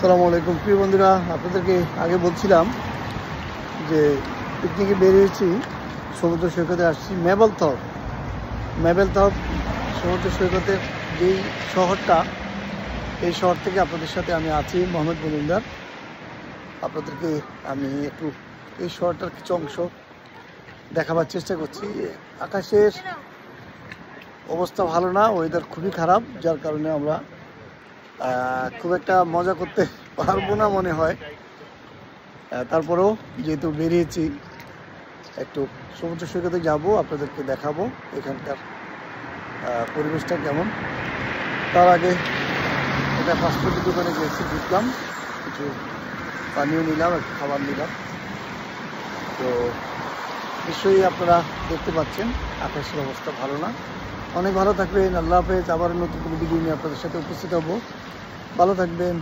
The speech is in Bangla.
আসসালামু আলাইকুম প্রিয় বন্ধুরা, আপনাদেরকে আগে বলছিলাম যে পিকনিকে বেরিয়েছি, সমুদ্র সৈকতে আসছি। মেবেলথপ সমুদ্র সৈকতের যেই শহরটা, এই শহর থেকে আপনাদের সাথে আমি আছি মোহাম্মদ মজুমদার। আপনাদেরকে আমি একটু এই শহরটার কিছু অংশ দেখাবার চেষ্টা করছি। আকাশের অবস্থা ভালো না, ওয়েদার খুবই খারাপ, যার কারণে আমরা খুব একটা মজা করতে পারবো না মনে হয়। তারপরেও যেহেতু বেরিয়েছি, একটু সমুদ্র সৈকতে যাব, আপনাদেরকে দেখাবো এখানকার পরিবেশটা কেমন। তার আগে একটা ফাস্টফুডের দোকানে গেছি, ঢুকলাম, কিছু পানীয় নিলাম, একটু খাবার নিলাম। তো নিশ্চয়ই আপনারা দেখতে পাচ্ছেন আকাশের অবস্থা ভালো না। অনেক ভালো থাকবেন, আল্লাহ হাফেজ। আবার নতুন কোনো ভিডিও নিয়ে আপনাদের সাথে উপস্থিত হব। ভালো থাকবেন।